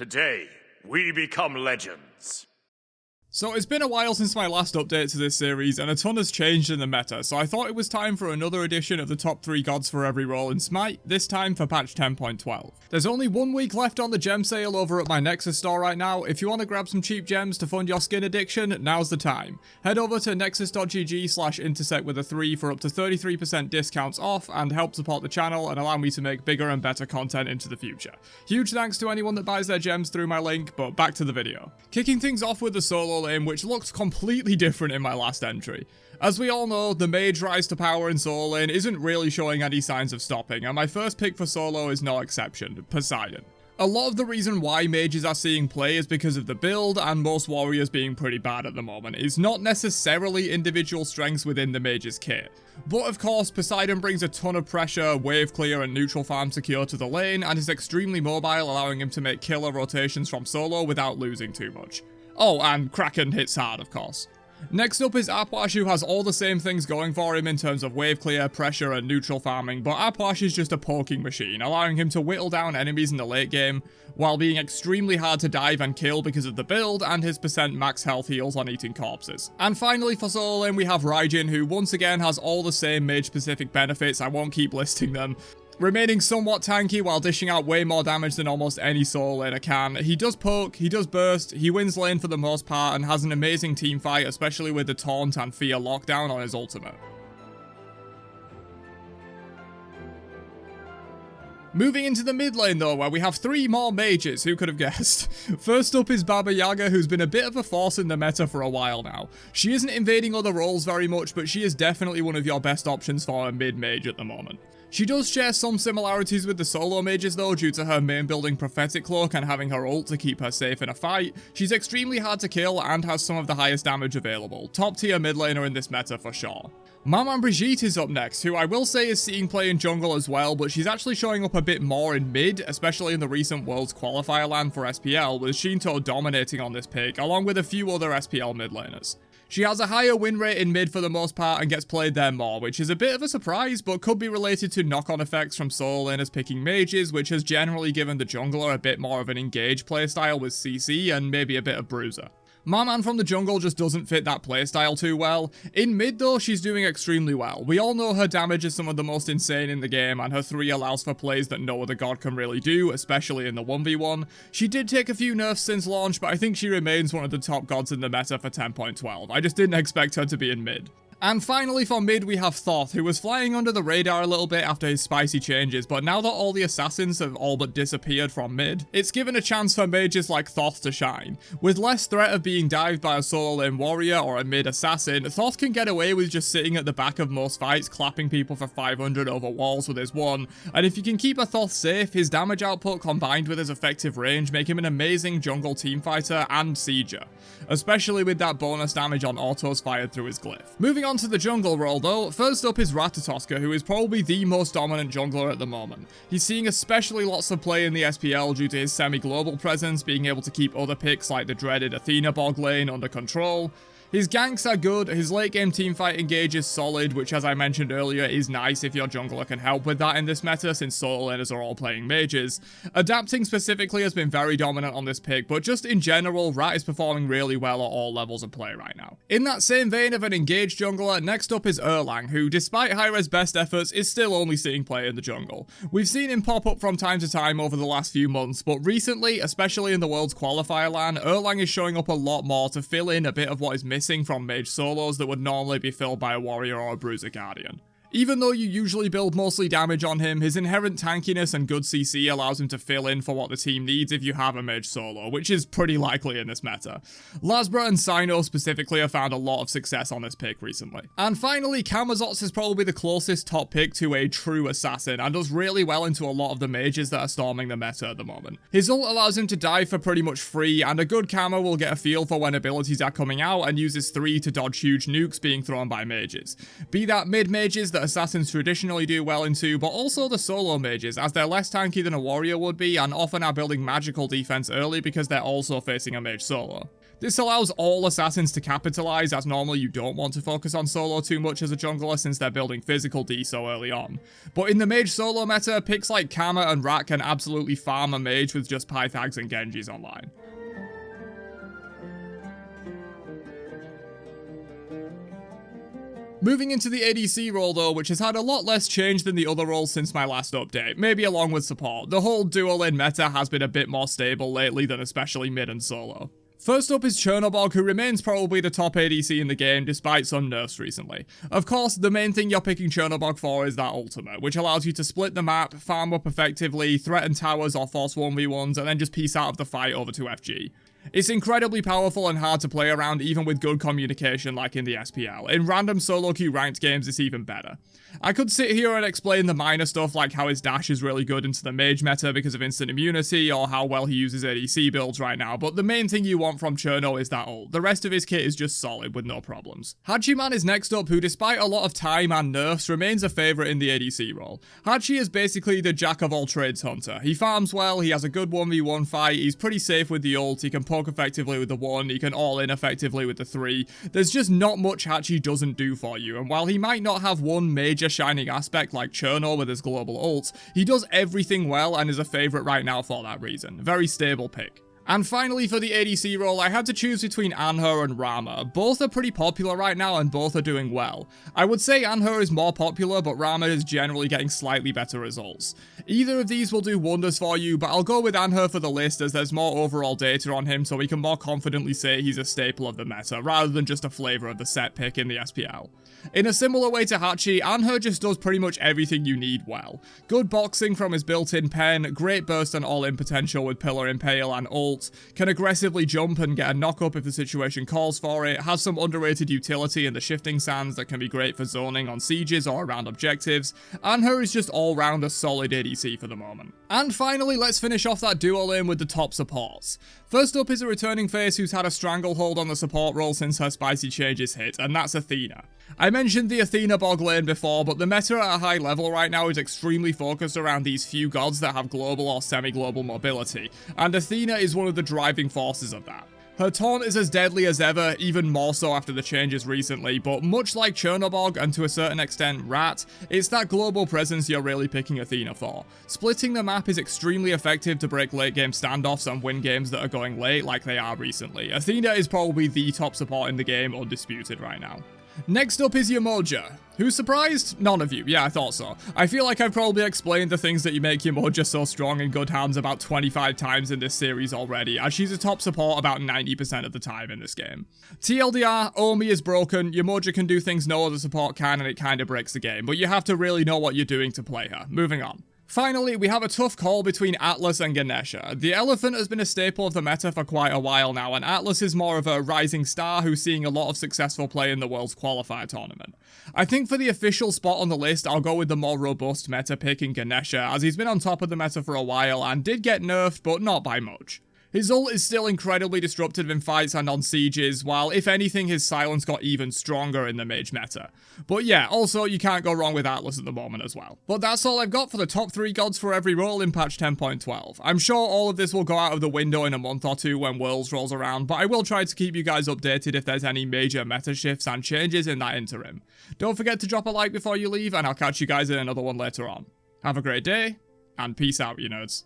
Today, we become legends. So it's been a while since my last update to this series, and a ton has changed in the meta, so I thought it was time for another edition of the top 3 gods for every role in Smite, this time for patch 10.12. There's only 1 week left on the gem sale over at my Nexus store right now. If you want to grab some cheap gems to fund your skin addiction, now's the time. Head over to nexus.gg/intersect for up to 33% discounts off, and help support the channel and allow me to make bigger and better content into the future. Huge thanks to anyone that buys their gems through my link, but back to the video. Kicking things off with the solo lane, which looked completely different in my last entry. As we all know, the mage rise to power in solo lane isn't really showing any signs of stopping, and my first pick for solo is no exception, Poseidon. A lot of the reason why mages are seeing play is because of the build and most warriors being pretty bad at the moment. It's not necessarily individual strengths within the mage's kit. But of course, Poseidon brings a ton of pressure, wave clear and neutral farm secure to the lane, and is extremely mobile, allowing him to make killer rotations from solo without losing too much. Oh, and Kraken hits hard, of course. Next up is Apwash, who has all the same things going for him in terms of wave clear, pressure, and neutral farming, but Apwash is just a poking machine, allowing him to whittle down enemies in the late game, while being extremely hard to dive and kill because of the build and his percent max health heals on eating corpses. And finally for solo lane we have Raijin, who once again has all the same mage-specific benefits. I won't keep listing them. Remaining somewhat tanky while dishing out way more damage than almost any solo laner can. He does poke, he does burst, he wins lane for the most part, and has an amazing team fight, especially with the taunt and fear lockdown on his ultimate. Moving into the mid lane though, where we have 3 more mages, who could have guessed? First up is Baba Yaga, who's been a bit of a force in the meta for a while now. She isn't invading other roles very much, but she is definitely one of your best options for a mid mage at the moment. She does share some similarities with the solo mages though, due to her main building Prophetic Cloak and having her ult to keep her safe in a fight. She's extremely hard to kill and has some of the highest damage available. Top tier mid laner in this meta for sure. Maman Brigitte is up next, who I will say is seeing play in jungle as well, but she's actually showing up a bit more in mid, especially in the recent Worlds Qualifier LAN for SPL, with Shinto dominating on this pick, along with a few other SPL mid laners. She has a higher win rate in mid for the most part and gets played there more, which is a bit of a surprise, but could be related to knock-on effects from solo laners picking mages, which has generally given the jungler a bit more of an engaged playstyle with CC and maybe a bit of bruiser. Maman from the jungle just doesn't fit that playstyle too well. In mid though, she's doing extremely well. We all know her damage is some of the most insane in the game, and her 3 allows for plays that no other god can really do, especially in the 1v1. She did take a few nerfs since launch, but I think she remains one of the top gods in the meta for 10.12. I just didn't expect her to be in mid. And finally for mid we have Thoth, who was flying under the radar a little bit after his spicy changes, but now that all the assassins have all but disappeared from mid, it's given a chance for mages like Thoth to shine. With less threat of being dived by a solo lane warrior or a mid assassin, Thoth can get away with just sitting at the back of most fights, clapping people for 500 over walls with his 1, and if you can keep a Thoth safe, his damage output combined with his effective range make him an amazing jungle teamfighter and sieger, especially with that bonus damage on autos fired through his glyph. Moving on to the jungle role though, first up is Ratatoska, who is probably the most dominant jungler at the moment. He's seeing especially lots of play in the SPL due to his semi-global presence, being able to keep other picks like the dreaded Athena bog lane under control. His ganks are good, his late game teamfight engage is solid, which as I mentioned earlier is nice if your jungler can help with that in this meta since solo laners are all playing mages. Adapting specifically has been very dominant on this pick, but just in general, Rat is performing really well at all levels of play right now. In that same vein of an engaged jungler, next up is Erlang, who despite high-res best efforts is still only seeing play in the jungle. We've seen him pop up from time to time over the last few months, but recently, especially in the Worlds Qualifier LAN, Erlang is showing up a lot more to fill in a bit of what is missing from mage solos that would normally be filled by a warrior or a bruiser guardian. Even though you usually build mostly damage on him, his inherent tankiness and good CC allows him to fill in for what the team needs if you have a mage solo, which is pretty likely in this meta. Lasbra and Sino specifically have found a lot of success on this pick recently. And finally, Camazotz is probably the closest top pick to a true assassin, and does really well into a lot of the mages that are storming the meta at the moment. His ult allows him to dive for pretty much free, and a good camo will get a feel for when abilities are coming out and uses 3 to dodge huge nukes being thrown by mages. Be that mid mages that that assassins traditionally do well into, but also the solo mages, as they're less tanky than a warrior would be, and often are building magical defense early because they're also facing a mage solo. This allows all assassins to capitalize, as normally you don't want to focus on solo too much as a jungler since they're building physical D so early on. But in the mage solo meta, picks like Kama and Rat can absolutely farm a mage with just Pythags and Genjis online. Moving into the ADC role though, which has had a lot less change than the other roles since my last update, maybe along with support. The whole dual lane meta has been a bit more stable lately than especially mid and solo. First up is Chernobog, who remains probably the top ADC in the game despite some nerfs recently. Of course, the main thing you're picking Chernobog for is that ultimate, which allows you to split the map, farm up effectively, threaten towers or force 1v1s, and then just peace out of the fight over to FG. It's incredibly powerful and hard to play around even with good communication like in the SPL. In random solo queue ranked games it's even better. I could sit here and explain the minor stuff like how his dash is really good into the mage meta because of instant immunity or how well he uses ADC builds right now, but the main thing you want from Cherno is that ult. The rest of his kit is just solid with no problems. Hachiman is next up, who despite a lot of time and nerfs remains a favourite in the ADC role. Hachi is basically the jack of all trades hunter. He farms well, he has a good 1v1 fight, he's pretty safe with the ult, he can poke effectively with the 1, he can all in effectively with the 3. There's just not much Hachi doesn't do for you, and while he might not have one major shining aspect like Cherno with his global ult, he does everything well and is a favourite right now for that reason. Very stable pick. And finally for the ADC role, I had to choose between Anhur and Rama. Both are pretty popular right now and both are doing well. I would say Anhur is more popular, but Rama is generally getting slightly better results. Either of these will do wonders for you, but I'll go with Anhur for the list as there's more overall data on him so we can more confidently say he's a staple of the meta, rather than just a flavour of the set pick in the SPL. In a similar way to Hachi, Anhur just does pretty much everything you need well. Good boxing from his built-in pen, great burst and all-in potential with Pillar Impale and ult, can aggressively jump and get a knock-up if the situation calls for it, has some underrated utility in the shifting sands that can be great for zoning on sieges or around objectives. Anhur is just all-round a solid ADC for the moment. And finally, let's finish off that duo lane with the top supports. First up is a returning face who's had a stranglehold on the support role since her spicy changes hit, and that's Athena. I mentioned the Athena bog lane before, but the meta at a high level right now is extremely focused around these few gods that have global or semi-global mobility, and Athena is one of the driving forces of that. Her taunt is as deadly as ever, even more so after the changes recently, but much like Chernobog and to a certain extent Rat, it's that global presence you're really picking Athena for. Splitting the map is extremely effective to break late game standoffs and win games that are going late like they are recently. Athena is probably the top support in the game, undisputed right now. Next up is Yamoja. Who's surprised? None of you. Yeah, I thought so. I feel like I've probably explained the things that you make Yamoja so strong in good hands about 25 times in this series already, as she's a top support about 90% of the time in this game. TLDR, Omi is broken, Yamoja can do things no other support can and it kinda breaks the game, but you have to really know what you're doing to play her. Moving on. Finally, we have a tough call between Atlas and Ganesha. The Elephant has been a staple of the meta for quite a while now, and Atlas is more of a rising star who's seeing a lot of successful play in the World's Qualifier tournament. I think for the official spot on the list, I'll go with the more robust meta pick in Ganesha, as he's been on top of the meta for a while and did get nerfed, but not by much. His ult is still incredibly disruptive in fights and on sieges, while if anything his silence got even stronger in the mage meta. But yeah, also you can't go wrong with Atlas at the moment as well. But that's all I've got for the top 3 gods for every role in patch 10.12. I'm sure all of this will go out of the window in a month or two when Worlds rolls around, but I will try to keep you guys updated if there's any major meta shifts and changes in that interim. Don't forget to drop a like before you leave, and I'll catch you guys in another one later on. Have a great day, and peace out, you nerds.